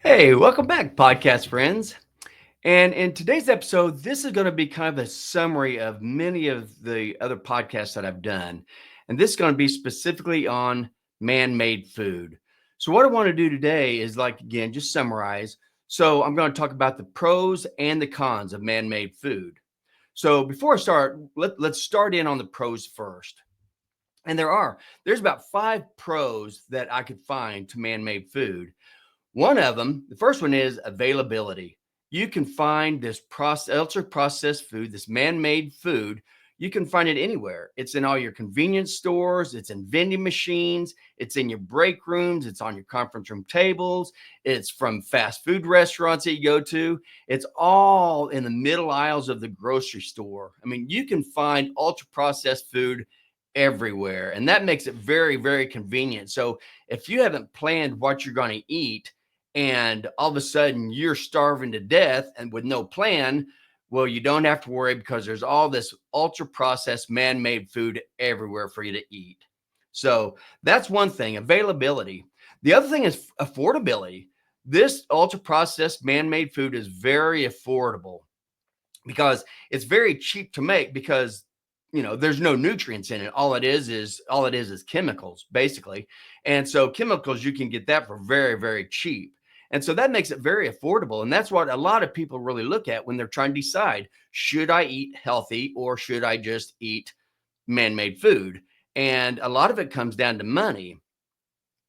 Hey, welcome back, podcast friends. And in today's episode, this is going to be kind of a summary of many of the other podcasts that I've done. And this is going to be specifically on man made food. So, what I want to do today is, again, just summarize. So, I'm going to talk about the pros and the cons of man made food. So, before I start, let's start in on the pros first. And there's about five pros that I could find to man made food. One of them, the first one is availability. You can find this ultra processed food, this man made food. You can find it anywhere. It's in all your convenience stores, it's in vending machines, it's in your break rooms, it's on your conference room tables, it's from fast food restaurants that you go to. It's all in the middle aisles of the grocery store. I mean, you can find ultra processed food everywhere, and that makes it very, very convenient. So if you haven't planned what you're going to eat, and all of a sudden you're starving to death and with no plan, well, you don't have to worry because there's all this ultra processed man made food everywhere for you to eat. So that's one thing, availability. The other thing is affordability. This ultra processed man made food is very affordable because it's very cheap to make because there's no nutrients in it. All it is chemicals basically. And so chemicals, you can get that for very, very cheap. And so that makes it very affordable, and that's what a lot of people really look at when they're trying to decide, should I eat healthy or should I just eat man-made food? And a lot of it comes down to money.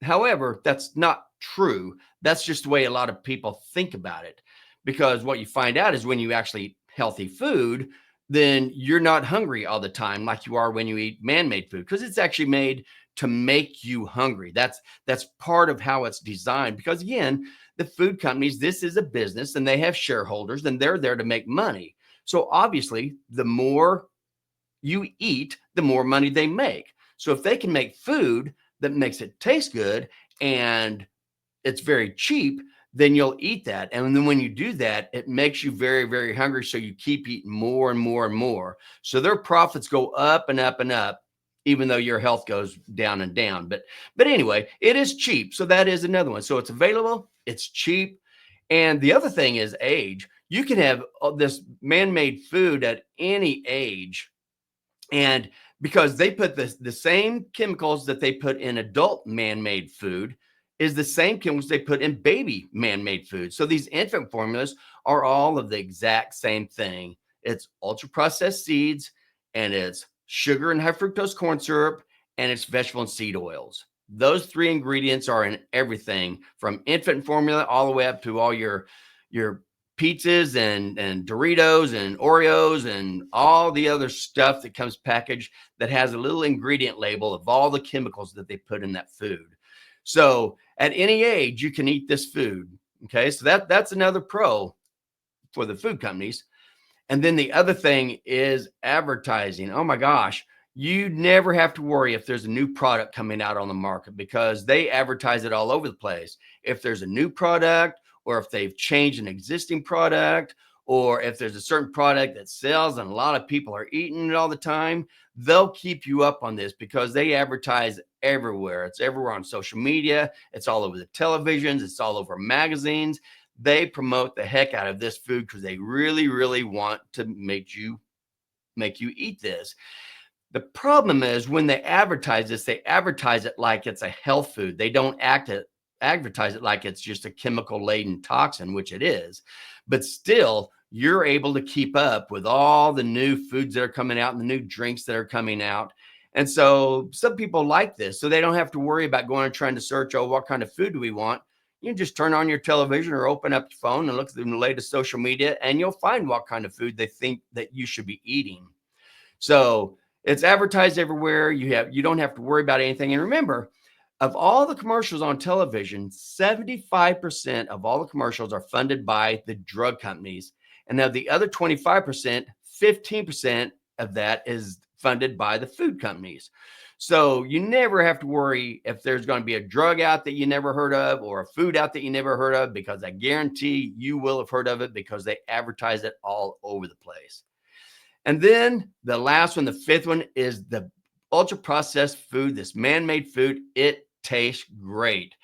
However, that's not true. That's just the way a lot of people think about it. Because what you find out is when you actually eat healthy food, then you're not hungry all the time like you are when you eat man-made food, because it's actually made to make you hungry. That's part of how it's designed. Because again, the food companies, this is a business and they have shareholders and they're there to make money. So obviously, the more you eat, the more money they make. So if they can make food that makes it taste good and it's very cheap, then you'll eat that. And then when you do that, it makes you very, very hungry. So you keep eating more and more and more. So their profits go up and up and up, even though your health goes down and down. But anyway, it is cheap. So that is another one. So it's available, it's cheap. And the other thing is age. You can have this man-made food at any age, and because they put the same chemicals that they put in adult man-made food is the same chemicals they put in baby man-made food. So these infant formulas are all of the exact same thing. It's ultra processed seeds, and it's sugar and high fructose corn syrup, and it's vegetable and seed oils. Those three ingredients are in everything from infant formula all the way up to all your pizzas and Doritos and Oreos and all the other stuff that comes packaged that has a little ingredient label of all the chemicals that they put in that food. So at any age, you can eat this food. Okay, so that's another pro for the food companies. And then the other thing is advertising. Oh my gosh, you never have to worry if there's a new product coming out on the market because they advertise it all over the place. If there's a new product, or if they've changed an existing product, or if there's a certain product that sells and a lot of people are eating it all the time, they'll keep you up on this because they advertise everywhere. It's everywhere on social media, it's all over the televisions, it's all over magazines. They promote the heck out of this food because they really, really want to make you eat this. The problem is when they advertise this, they advertise it like it's a health food. They don't advertise it like it's just a chemical laden toxin, which it is. But still, you're able to keep up with all the new foods that are coming out and the new drinks that are coming out. And so some people like this, so they don't have to worry about going and trying to search, oh, what kind of food do we want? You just turn on your television or open up your phone and look at the latest social media, and you'll find what kind of food they think that you should be eating. So it's advertised everywhere. You don't have to worry about anything. And remember, of all the commercials on television, 75% of all the commercials are funded by the drug companies. And of the other 25%, 15% of that is funded by the food companies. So you never have to worry if there's going to be a drug out that you never heard of or a food out that you never heard of, because I guarantee you will have heard of it because they advertise it all over the place. And then the last one, the fifth one, is the ultra processed food, this man made food. It tastes great.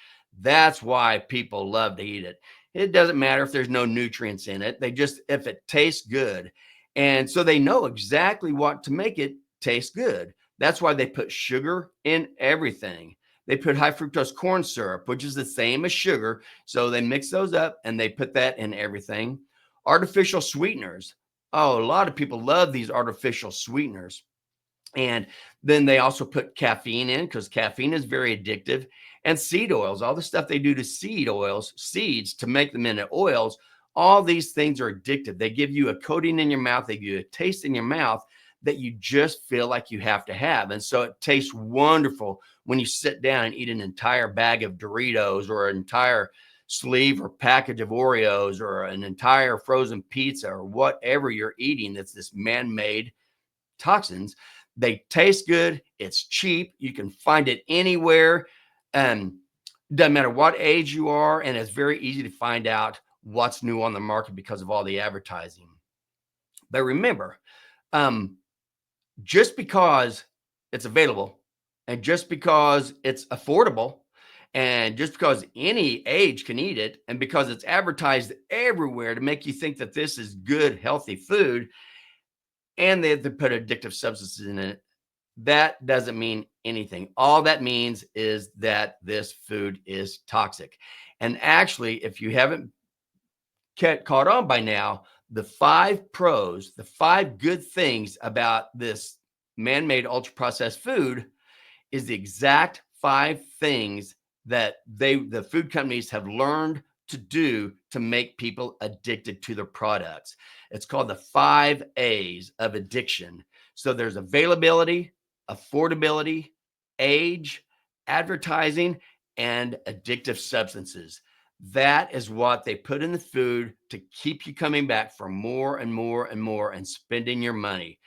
That's why people love to eat it. It doesn't matter if there's no nutrients in it. They just, if it tastes good. And so they know exactly what to make it taste good. That's why they put sugar in everything. They put high fructose corn syrup, which is the same as sugar. So they mix those up and they put that in everything. Artificial sweeteners. Oh, a lot of people love these artificial sweeteners. And then they also put caffeine in because caffeine is very addictive. And seed oils, all the stuff they do to seeds to make them into oils, all these things are addictive. They give you a coating in your mouth, they give you a taste in your mouth that you just feel like you have to have. And so it tastes wonderful when you sit down and eat an entire bag of Doritos or an entire sleeve or package of Oreos or an entire frozen pizza or whatever you're eating that's this man-made toxins. They taste good. It's cheap. You can find it anywhere. Doesn't matter what age you are. And it's very easy to find out what's new on the market because of all the advertising. But remember, just because it's available and just because it's affordable and just because any age can eat it and because it's advertised everywhere to make you think that this is good, healthy food, and they put addictive substances in it, that doesn't mean anything. All that means is that this food is toxic. And actually, if you haven't caught on by now, the 5 pros, the 5 good things about this man-made ultra-processed food is the exact 5 things that the food companies have learned to do to make people addicted to their products. It's called the 5 A's of addiction. So there's availability, affordability, age, advertising, and addictive substances. That is what they put in the food to keep you coming back for more and more and more and spending your money.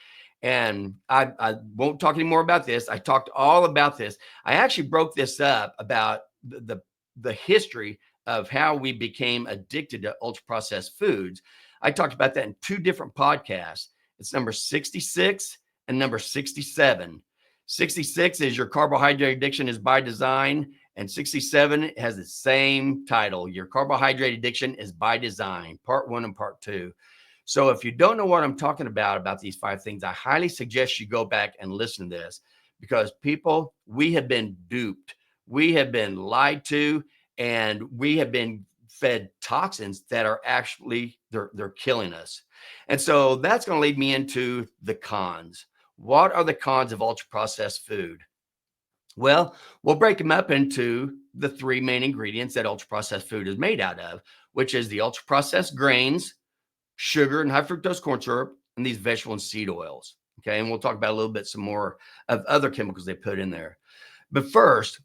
And I won't talk anymore about this. I talked all about this. I actually broke this up about the history of how we became addicted to ultra processed foods. I talked about that in 2 different podcasts. It's number 66 and number 67. 66 is Your Carbohydrate Addiction is by Design, and 67 has the same title, Your Carbohydrate Addiction is by Design, part 1 and part 2. So if you don't know what I'm talking about these 5 things, I highly suggest you go back and listen to this, because people, we have been duped. We have been lied to, and we have been fed toxins that are actually, they're killing us. And so that's going to lead me into the cons. What are the cons of ultra processed food? Well, we'll break them up into the 3 main ingredients that ultra processed food is made out of, which is the ultra processed grains, sugar and high fructose corn syrup, and these vegetable and seed oils. Okay. And we'll talk about a little bit some more of other chemicals they put in there. But first,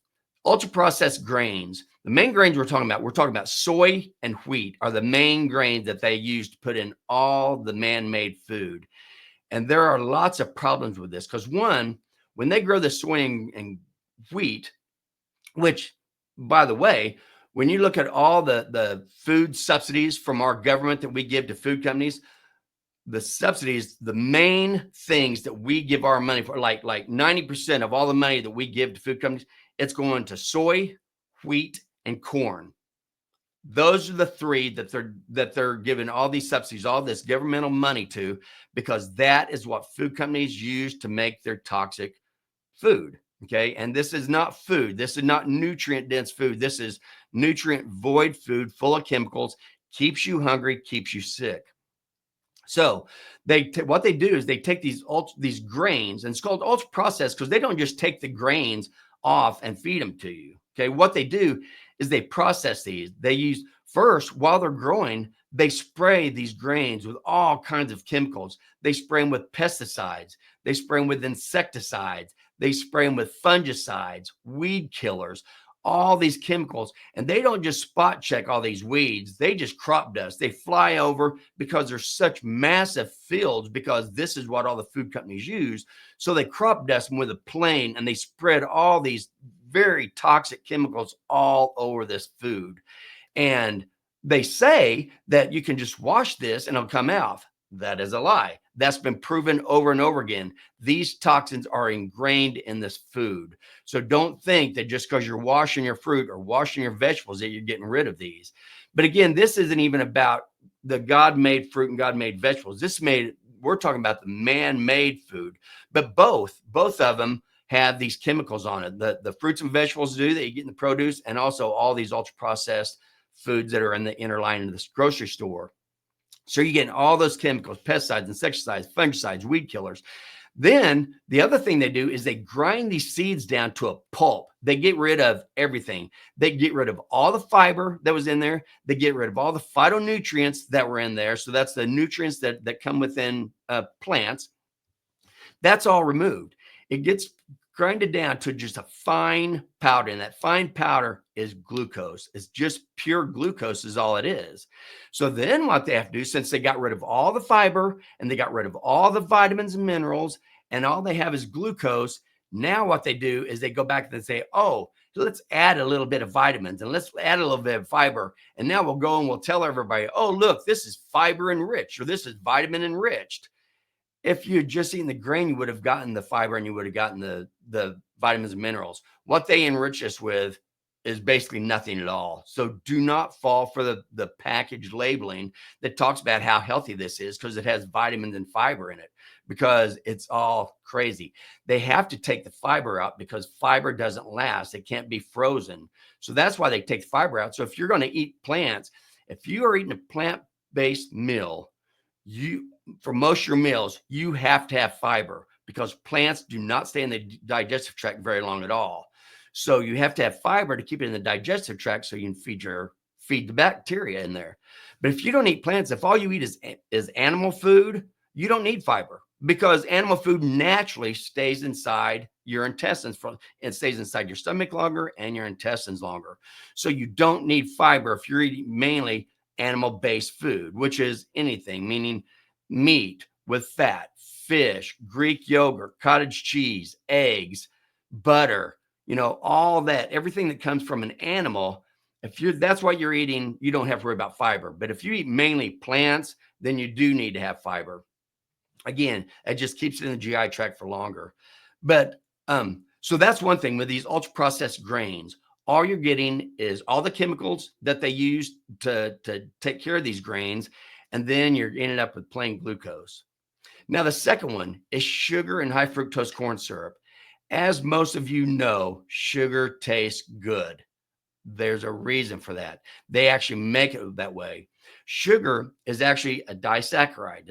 ultra processed grains. The main grains we're talking about soy and wheat are the main grains that they use to put in all the man-made food. And there are lots of problems with this because, one, when they grow the soy and wheat, which, by the way, when you look at all the food subsidies from our government that we give to food companies, the subsidies, the main things that we give our money for, like 90% of all the money that we give to food companies, it's going to soy, wheat, and corn. Those are the 3 that they're giving all these subsidies, all this governmental money to, because that is what food companies use to make their toxic food. Okay. And this is not food. This is not nutrient dense food. This is nutrient void food full of chemicals, keeps you hungry, keeps you sick. So what they do is they take these grains, and it's called ultra processed because they don't just take the grains off and feed them to you. Okay. What they do is they process these. They use, first, while they're growing, they spray these grains with all kinds of chemicals. They spray them with pesticides. They spray them with insecticides. They spray them with fungicides, weed killers, all these chemicals. And they don't just spot check all these weeds. They just crop dust. They fly over because there's such massive fields, because this is what all the food companies use. So they crop dust them with a plane, and they spread all these very toxic chemicals all over this food. And they say that you can just wash this and it'll come out. That is a lie. That's been proven over and over again. These toxins are ingrained in this food. So don't think that just because you're washing your fruit or washing your vegetables that you're getting rid of these. But again, this isn't even about the God-made fruit and God-made vegetables. We're talking about the man-made food. But both of them have these chemicals on it. The fruits and vegetables that you get in the produce, and also all these ultra-processed foods that are in the inner line of this grocery store. So you're getting all those chemicals, pesticides, insecticides, fungicides, weed killers. Then the other thing they do is they grind these seeds down to a pulp. They get rid of everything. They get rid of all the fiber that was in there. They get rid of all the phytonutrients that were in there. So that's the nutrients that come within plants. That's all removed. It gets grinded down to just a fine powder, and that fine powder is glucose. It's just pure glucose is all it is. So then what they have to do, since they got rid of all the fiber and they got rid of all the vitamins and minerals, and all they have is glucose, now what they do is they go back and say, oh, let's add a little bit of vitamins and let's add a little bit of fiber. And now we'll go and we'll tell everybody, oh, look, this is fiber enriched, or this is vitamin enriched. If you had just eaten the grain, you would have gotten the fiber and you would have gotten the vitamins and minerals. What they enrich us with is basically nothing at all. So do not fall for the package labeling that talks about how healthy this is, because it has vitamins and fiber in it, because it's all crazy. They have to take the fiber out because fiber doesn't last. It can't be frozen. So that's why they take the fiber out. So if you're going to eat plants, if you are eating a plant-based meal, for most of your meals, you have to have fiber, because plants do not stay in the digestive tract very long at all. So you have to have fiber to keep it in the digestive tract so you can feed the bacteria in there. But if you don't eat plants, if all you eat is animal food, you don't need fiber, because animal food naturally stays inside your intestines. It stays inside your stomach longer and your intestines longer. So you don't need fiber if you're eating mainly animal-based food, which is anything, meaning meat with fat, fish, Greek yogurt, cottage cheese, eggs, butter, all that, everything that comes from an animal. That's what you're eating, you don't have to worry about fiber. But if you eat mainly plants, then you do need to have fiber. Again, it just keeps it in the GI tract for longer. But so that's one thing with these ultra processed grains. All you're getting is all the chemicals that they use to take care of these grains, and then you're ending up with plain glucose. Now, the second one is sugar and high fructose corn syrup. As most of you know, sugar tastes good. There's a reason for that. They actually make it that way. Sugar is actually a disaccharide.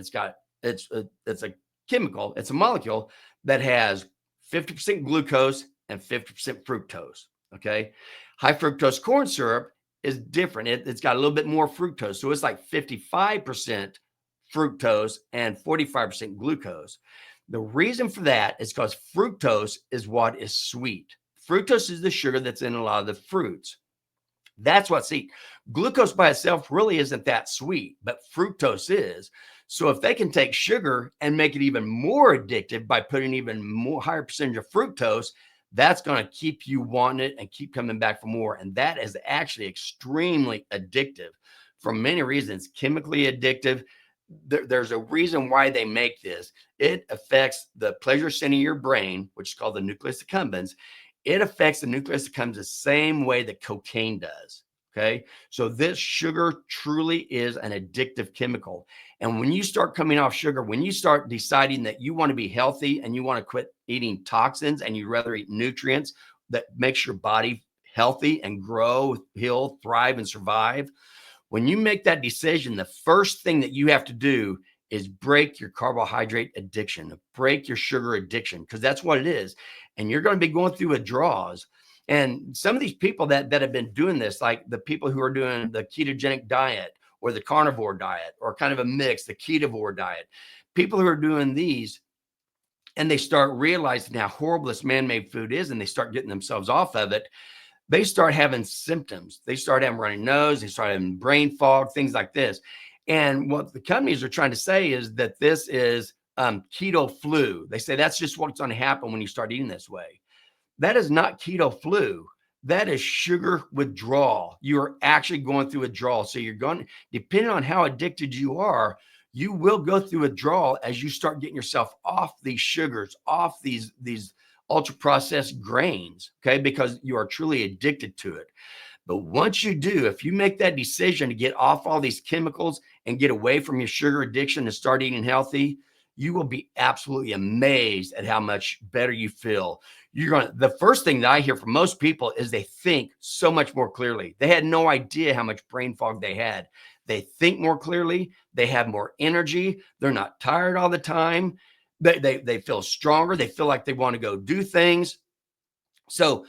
It's a chemical. It's a molecule that has 50% glucose and 50% fructose. Okay. High fructose corn syrup is different. It's got a little bit more fructose. So it's like 55% fructose and 45% glucose. The reason for that is because fructose is what is sweet. Fructose is the sugar that's in a lot of the fruits. That's what's sweet. Glucose by itself really isn't that sweet, but fructose is. So if they can take sugar and make it even more addictive by putting even more higher percentage of fructose, that's going to keep you wanting it and keep coming back for more. And that is actually extremely addictive for many reasons. Chemically addictive. There's a reason why they make this. It affects the pleasure center of your brain, which is called the nucleus accumbens. It affects the nucleus accumbens the same way that cocaine does. Okay. So this sugar truly is an addictive chemical. And when you start coming off sugar, when you start deciding that you want to be healthy and you want to quit eating toxins and you'd rather eat nutrients that makes your body healthy and grow, heal, thrive, and survive, when you make that decision, the first thing that you have to do is break your carbohydrate addiction, break your sugar addiction, because that's what it is. And you're going to be going through withdrawals. And some of these people that have been doing this, like the people who are doing the ketogenic diet or the carnivore diet or kind of a mix, the ketovore diet, people who are doing these, and they start realizing how horrible this man-made food is, and they start getting themselves off of it, they start having symptoms. They start having runny nose, they start having brain fog, things like this. And what the companies are trying to say is that this is keto flu. They say that's just what's going to happen when you start eating this way. That is not keto flu. That is sugar withdrawal. You are actually going through withdrawal. So you're going, depending on how addicted you are, you will go through withdrawal as you start getting yourself off these sugars, off these ultra processed grains, okay, because you are truly addicted to it. But once you do, if you make that decision to get off all these chemicals and get away from your sugar addiction and start eating healthy, you will be absolutely amazed at how much better you feel. The first thing that I hear from most people is they think so much more clearly. They had no idea how much brain fog they had. They think more clearly. They have more energy. They're not tired all the time. They feel stronger. They feel like they want to go do things. So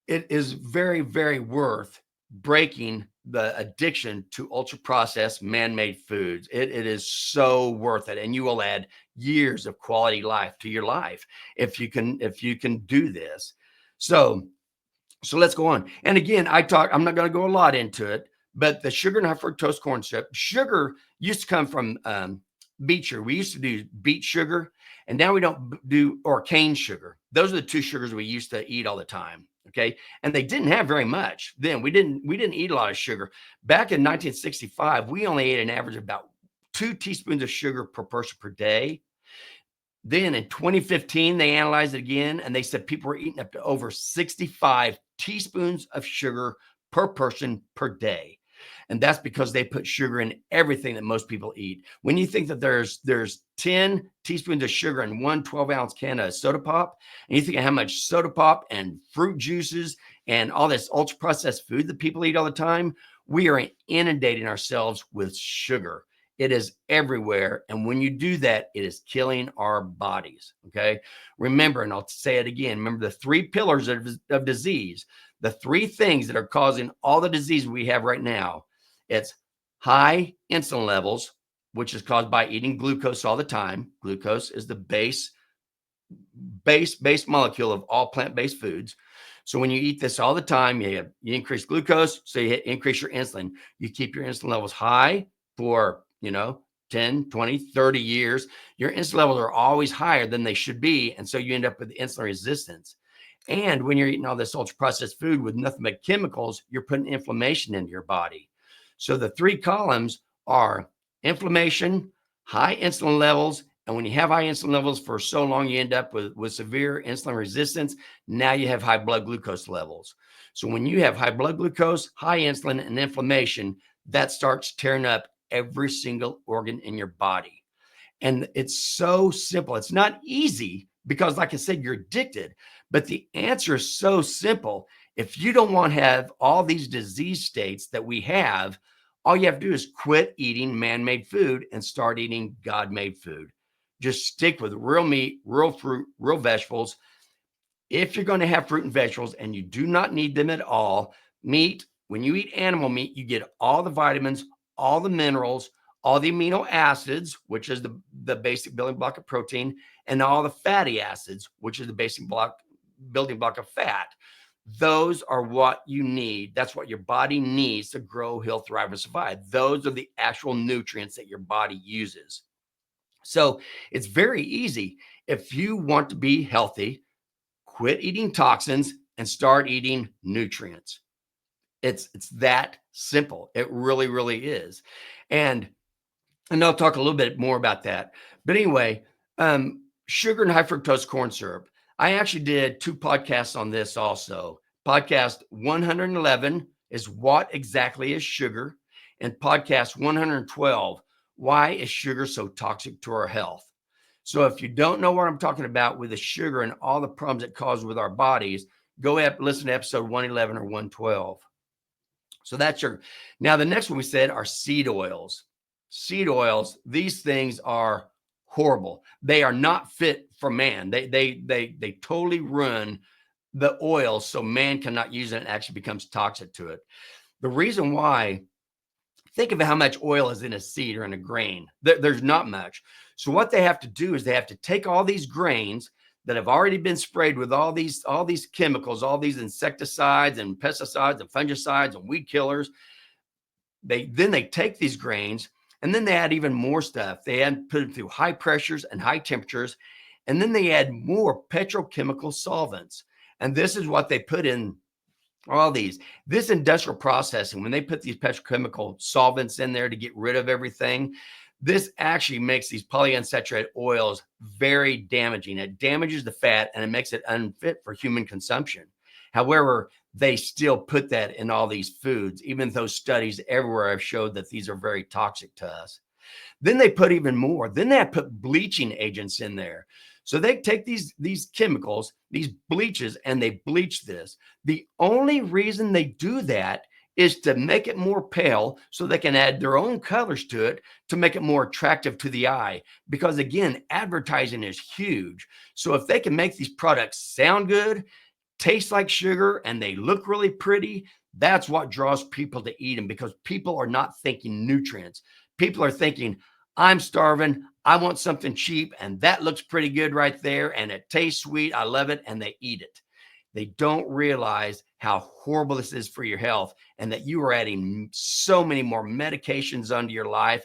it is very, very worth breaking the addiction to ultra processed man-made foods. It is so worth it. And you will add years of quality life to your life if you can do this. So let's go on. And again, I'm not going to go a lot into it, but the sugar and high fructose corn syrup, sugar used to come from beet sugar. We used to do beet sugar, and now we don't do, or cane sugar. Those are the two sugars we used to eat all the time. Okay. And they didn't have very much then. We didn't eat a lot of sugar. Back in 1965, we only ate an average of about 2 teaspoons of sugar per person per day. Then in 2015, they analyzed it again, and they said people were eating up to over 65 teaspoons of sugar per person per day. And that's because they put sugar in everything that most people eat. When you think that there's 10 teaspoons of sugar in one 12-ounce can of soda pop, and you think of how much soda pop and fruit juices and all this ultra processed food that people eat all the time, we are inundating ourselves with sugar. It is everywhere. And when you do that, it is killing our bodies. Okay. Remember, and I'll say it again, remember the 3 pillars of disease, the 3 things that are causing all the disease we have right now. It's high insulin levels, which is caused by eating glucose all the time. Glucose is the base molecule of all plant-based foods. So when you eat this all the time, you increase glucose, so you increase your insulin. You keep your insulin levels high for 10, 20, 30 years, your insulin levels are always higher than they should be. And so you end up with insulin resistance. And when you're eating all this ultra processed food with nothing but chemicals, you're putting inflammation into your body. So the 3 columns are inflammation, high insulin levels. And when you have high insulin levels for so long, you end up with severe insulin resistance. Now you have high blood glucose levels. So when you have high blood glucose, high insulin, and inflammation, that starts tearing up every single organ in your body. And it's so simple. It's not easy because, like I said, you're addicted, but the answer is so simple. If you don't want to have all these disease states that we have, all you have to do is quit eating man-made food and start eating God-made food. Just stick with real meat, real fruit, real vegetables. If you're going to have fruit and vegetables and you do not need them at all, meat, when you eat animal meat, you get all the vitamins, all the minerals, all the amino acids, which is the basic building block of protein, and all the fatty acids, which is the basic building block of fat. Those are what you need. That's what your body needs to grow, heal, thrive, and survive. Those are the actual nutrients that your body uses. So it's very easy. If you want to be healthy, quit eating toxins and start eating nutrients. It's that simple. It really, really is. And I'll talk a little bit more about that. But anyway, sugar and high fructose corn syrup. I actually did 2 podcasts on this also. Podcast 111 is what exactly is sugar, and podcast 112, why is sugar so toxic to our health? So if you don't know what I'm talking about with the sugar and all the problems it causes with our bodies, go ahead, listen to episode 111 or 112. So that's sugar. Now, the next one we said are seed oils. Seed oils, these things are horrible. They are not fit for man. They totally ruin the oil, so man cannot use it and actually becomes toxic to it. The reason why, think of how much oil is in a seed or in a grain. There's not much. So what they have to do is they have to take all these grains that have already been sprayed with all these chemicals, all these insecticides and pesticides and fungicides and weed killers. They take these grains and then they add even more stuff. They put it through high pressures and high temperatures, and then they add more petrochemical solvents. And this is what they put in all these. This industrial processing, when they put these petrochemical solvents in there to get rid of everything, This actually makes these polyunsaturated oils very damaging. It damages the fat and it makes it unfit for human consumption. However, they still put that in all these foods, even though studies everywhere have showed that these are very toxic to us. Then they put even more. Then they put bleaching agents in there. So they take these chemicals, these bleaches, and they bleach this. The only reason they do that is to make it more pale so they can add their own colors to it to make it more attractive to the eye. Because again, advertising is huge. So if they can make these products sound good, taste like sugar, and they look really pretty, that's what draws people to eat them, because people are not thinking nutrients. People are thinking, I'm starving, I want something cheap, and that looks pretty good right there, and it tastes sweet, I love it, and they eat it. They don't realize how horrible this is for your health, and that you are adding so many more medications onto your life,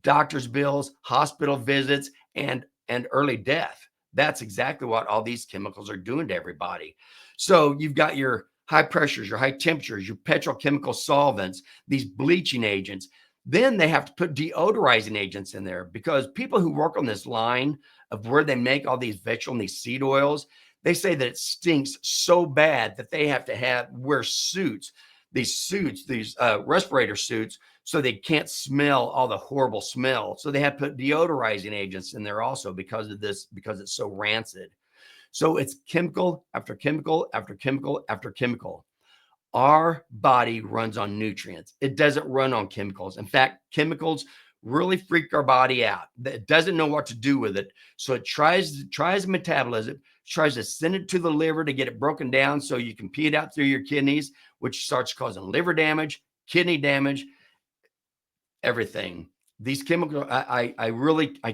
doctor's bills, hospital visits, and early death. That's exactly what all these chemicals are doing to everybody. So you've got your high pressures, your high temperatures, your petrochemical solvents, these bleaching agents. Then they have to put deodorizing agents in there, because people who work on this line of where they make all these vegetable and these seed oils, they say that it stinks so bad that they have to wear suits, these respirator suits, so they can't smell all the horrible smell. So they have to put deodorizing agents in there also because of this, because it's so rancid. So it's chemical after chemical after chemical after chemical. Our body runs on nutrients. It doesn't run on chemicals. In fact, chemicals really freak our body out. It doesn't know what to do with it. So it tries metabolism, tries to send it to the liver to get it broken down so you can pee it out through your kidneys, which starts causing liver damage, kidney damage, everything. These chemicals, I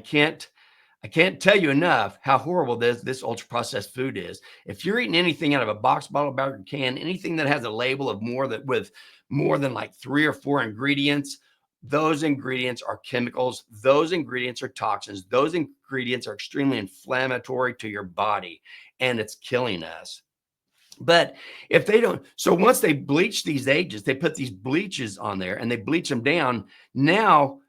can't tell you enough how horrible this ultra processed food is. If you're eating anything out of a box, bottle, bag, or can, anything that has a label of with more than like 3 or 4 ingredients, those ingredients are chemicals. Those ingredients are toxins. Those ingredients are extremely inflammatory to your body, and it's killing us. But if they don't, so once they bleach these agents, they put these bleaches on there and they bleach them down. Now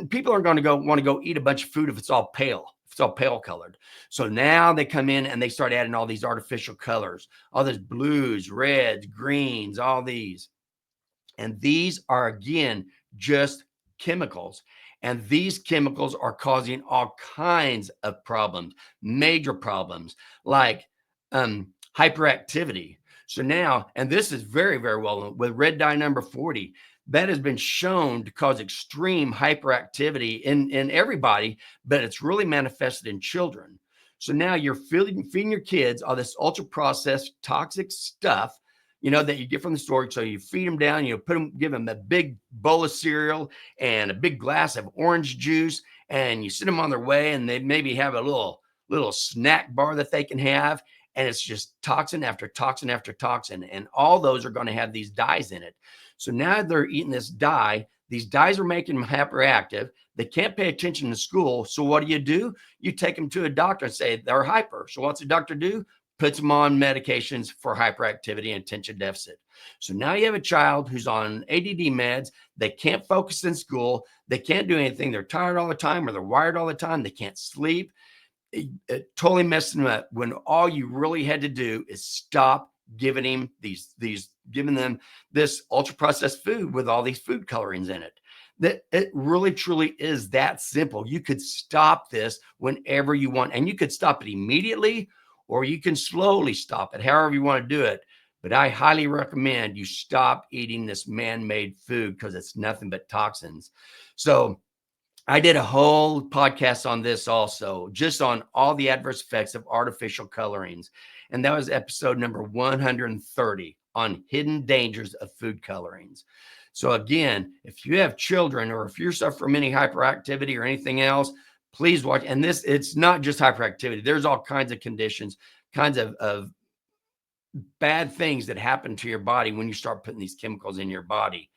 people aren't going to want to go eat a bunch of food if it's all pale, colored. So now they come in and they start adding all these artificial colors, all these blues, reds, greens, all these. And these are, again, just chemicals. And these chemicals are causing all kinds of problems, major problems, like hyperactivity. So now, and this is very, very well known, with red dye number 40, that has been shown to cause extreme hyperactivity in everybody, but it's really manifested in children. So now you're feeding your kids all this ultra processed toxic stuff, that you get from the store. So you feed them down, give them a big bowl of cereal and a big glass of orange juice, and you send them on their way, and they maybe have a little snack bar that they can have. And it's just toxin after toxin after toxin. And all those are going to have these dyes in it. So now they're eating this dye. These dyes are making them hyperactive. They can't pay attention to school. So what do? You take them to a doctor and say they're hyper. So what's the doctor do? Puts them on medications for hyperactivity and attention deficit. So now you have a child who's on ADD meds. They can't focus in school. They can't do anything. They're tired all the time, or they're wired all the time. They can't sleep. It totally messed them up, when all you really had to do is stop giving them giving them this ultra processed food with all these food colorings in it. That it really truly is that simple. You could stop this whenever you want, and you could stop it immediately, or you can slowly stop it, however you want to do it. But I highly recommend you stop eating this man-made food, because it's nothing but toxins. So I did a whole podcast on this also, just on all the adverse effects of artificial colorings. And that was episode number 130 on hidden dangers of food colorings. So again, if you have children, or if you're suffering from any hyperactivity or anything else, please watch. And it's not just hyperactivity. There's all kinds of conditions, kinds of bad things that happen to your body when you start putting these chemicals in your body.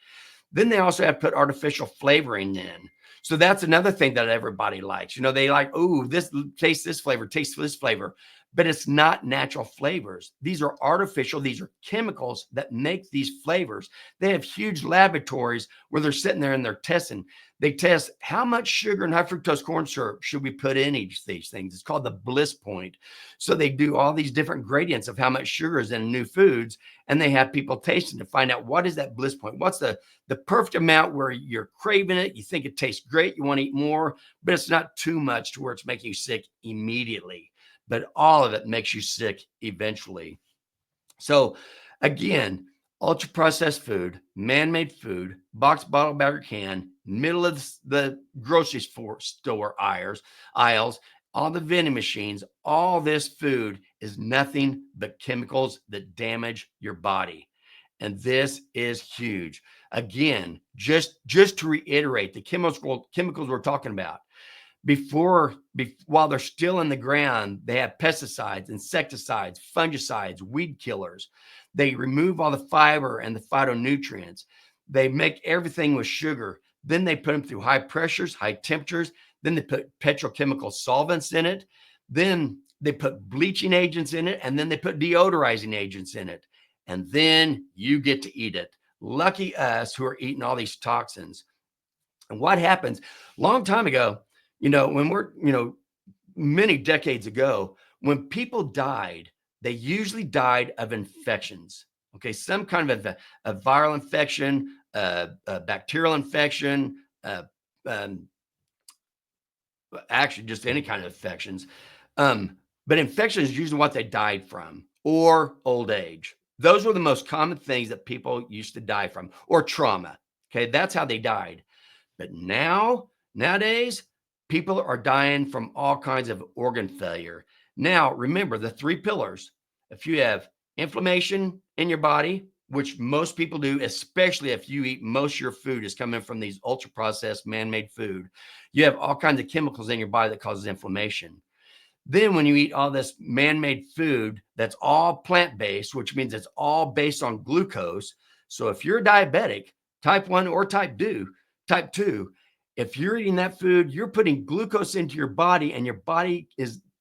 Then they also have put artificial flavoring in. So that's another thing that everybody likes. They like, oh, this tastes this flavor, tastes this flavor. but it's not natural flavors. These are artificial. These are chemicals that make these flavors. They have huge laboratories where they're sitting there and they're testing. They test how much sugar and high fructose corn syrup should we put in each of these things. It's called the bliss point. So they do all these different gradients of how much sugar is in new foods, and they have people tasting to find out what is that bliss point. What's the perfect amount where you're craving it, you think it tastes great, you want to eat more, but it's not too much to where it's making you sick immediately. But all of it makes you sick eventually. So again, ultra processed food, man-made food, box, bottle, bag, or can, middle of the grocery store aisles, all the vending machines, all this food is nothing but chemicals that damage your body. And this is huge. Again, just to reiterate, the chemicals we're talking about, while they're still in the ground, they have pesticides, insecticides, fungicides, weed killers. They remove all the fiber and the phytonutrients. They make everything with sugar. Then they put them through high pressures, high temperatures. Then they put petrochemical solvents in it. Then they put bleaching agents in it. And then they put deodorizing agents in it. And then you get to eat it. Lucky us who are eating all these toxins. And what happens? Long time ago, many decades ago, when people died, they usually died of infections. Okay, some kind of a viral infection, a bacterial infection, actually just any kind of infections. But infection is usually what they died from, or old age. Those were the most common things that people used to die from, or trauma. Okay, that's how they died. But nowadays, people are dying from all kinds of organ failure. Now, remember the three pillars. If you have inflammation in your body, which most people do, especially if you eat most of your food is coming from these ultra processed man-made food, you have all kinds of chemicals in your body that causes inflammation. Then when you eat all this man-made food that's all plant-based, which means it's all based on glucose. So if you're diabetic, type 1 or type 2, if you're eating that food, you're putting glucose into your body, and your body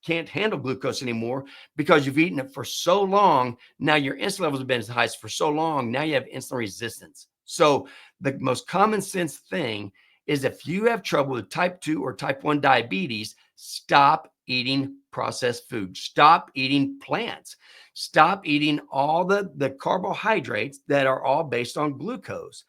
can't handle glucose anymore because you've eaten it for so long. Now your insulin levels have been as high for so long. Now you have insulin resistance. So the most common sense thing is if you have trouble with type 2 or type 1 diabetes, stop eating processed food. Stop eating plants. Stop eating all the carbohydrates that are all based on glucose.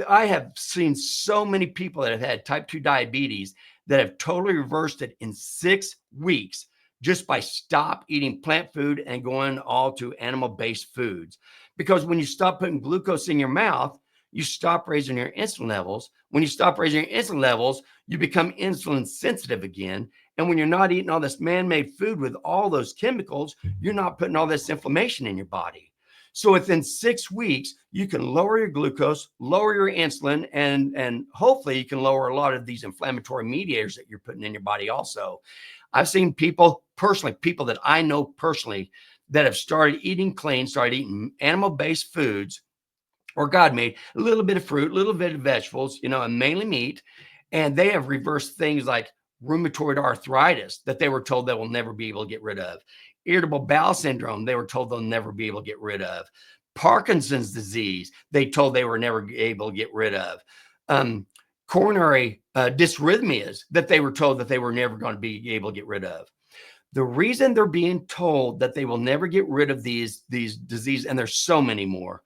I have seen so many people that have had type 2 diabetes that have totally reversed it in 6 weeks just by stop eating plant food and going all to animal-based foods. Because when you stop putting glucose in your mouth, you stop raising your insulin levels. When you stop raising your insulin levels, you become insulin sensitive again. And when you're not eating all this man-made food with all those chemicals, you're not putting all this inflammation in your body. So within 6 weeks, you can lower your glucose, lower your insulin, and hopefully you can lower a lot of these inflammatory mediators that you're putting in your body also. I've seen people that I know personally that have started eating clean, started eating animal-based foods, or God made, a little bit of fruit, a little bit of vegetables, and mainly meat. And they have reversed things like rheumatoid arthritis that they were told they will never be able to get rid of. Irritable bowel syndrome, they were told they'll never be able to get rid of. Parkinson's disease, they told they were never able to get rid of. Coronary dysrhythmias that they were told that they were never going to be able to get rid of. The reason they're being told that they will never get rid of these diseases, and there's so many more,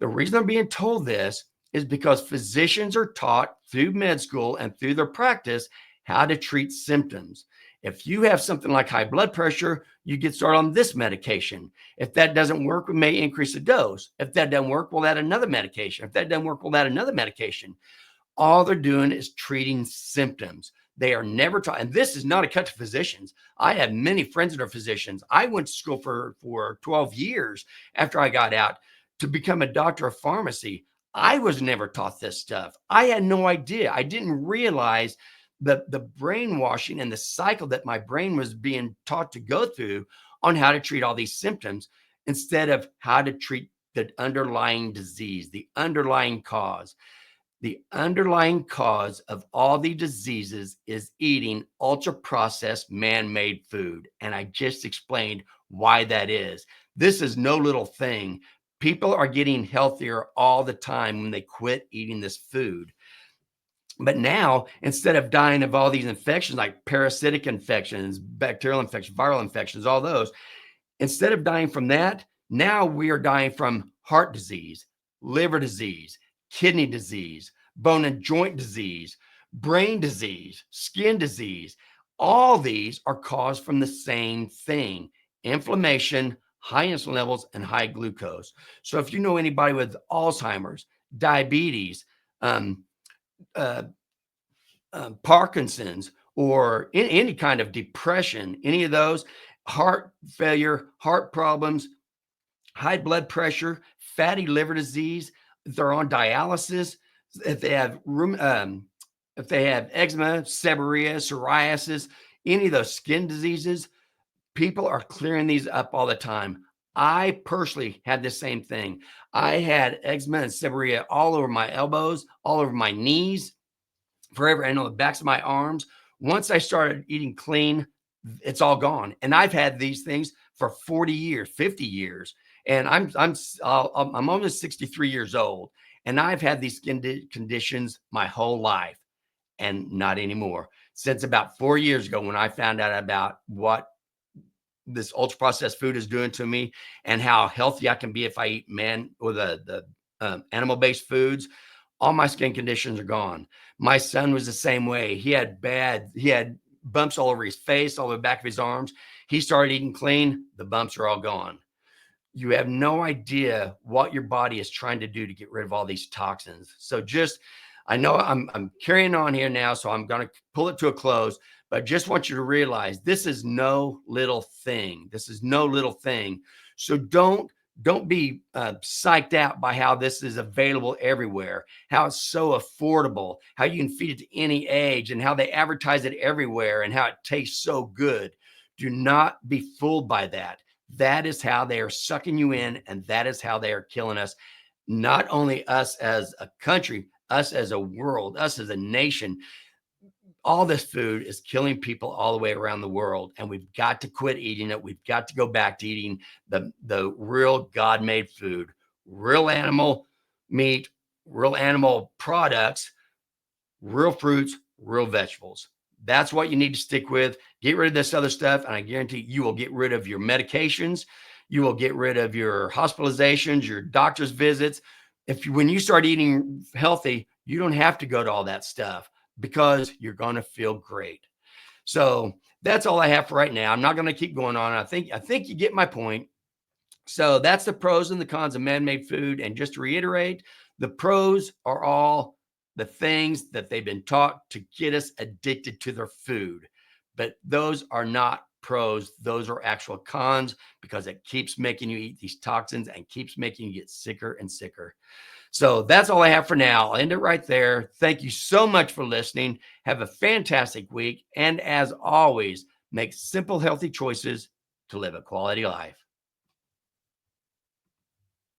the reason they're being told this is because physicians are taught through med school and through their practice how to treat symptoms. If you have something like high blood pressure, you get started on this medication. If that doesn't work, we may increase the dose. If that doesn't work, we'll add another medication. If that doesn't work, we'll add another medication. All they're doing is treating symptoms. They are never taught. And this is not a cut to physicians. I have many friends that are physicians. I went to school for 12 years after I got out to become a doctor of pharmacy. I was never taught this stuff. I had no idea. I didn't realize the brainwashing and the cycle that my brain was being taught to go through on how to treat all these symptoms instead of how to treat the underlying disease, the underlying cause. The underlying cause of all the diseases is eating ultra-processed man-made food. And I just explained why that is. This is no little thing. People are getting healthier all the time when they quit eating this food. But now, instead of dying of all these infections like parasitic infections, bacterial infections, viral infections, all those, instead of dying from that, now we are dying from heart disease, liver disease, kidney disease, bone and joint disease, brain disease, skin disease. All these are caused from the same thing: inflammation, high insulin levels, and high glucose. So if you know anybody with Alzheimer's, diabetes, um, uh, Parkinson's, or any kind of depression, any of those, heart failure, heart problems, high blood pressure, fatty liver disease, if they're on dialysis, if they have if they have eczema, seborrhea, psoriasis, any of those skin diseases, people are clearing these up all the time. I personally had the same thing. I had eczema and seborrhea all over my elbows, all over my knees, forever, and on the backs of my arms. Once I started eating clean, it's all gone. And I've had these things for 40 years, 50 years. And I'm almost 63 years old, and I've had these skin conditions my whole life, and not anymore. Since about 4 years ago, when I found out about what this ultra processed food is doing to me and how healthy I can be if I eat man or the animal based foods, all my skin conditions are gone. My son was the same way. He had bumps all over his face, all over the back of his arms. He started eating clean. The bumps are all gone. You have no idea what your body is trying to do to get rid of all these toxins. So I know I'm carrying on here now, so I'm going to pull it to a close, but I just want you to realize this is no little thing. This is no little thing. So don't be psyched out by how this is available everywhere, how it's so affordable, how you can feed it to any age, and how they advertise it everywhere, and how it tastes so good. Do not be fooled by that. That is how they are sucking you in, and that is how they are killing us. Not only us as a country, us as a world, us as a nation. All this food is killing people all the way around the world, and we've got to quit eating it. We've got to go back to eating the real God-made food, real animal meat, real animal products, real fruits, real vegetables. That's what you need to stick with. Get rid of this other stuff, and I guarantee you will get rid of your medications. You will get rid of your hospitalizations, your doctor's visits. When you start eating healthy, you don't have to go to all that stuff because you're going to feel great. So that's all I have for right now. I'm not going to keep going on. I think you get my point. So that's the pros and the cons of man-made food. And just to reiterate, the pros are all the things that they've been taught to get us addicted to their food. But those are not pros. Those are actual cons, because it keeps making you eat these toxins and keeps making you get sicker and sicker. So that's all I have for now. I'll end it right there. Thank you so much for listening. Have a fantastic week. And as always, make simple, healthy choices to live a quality life.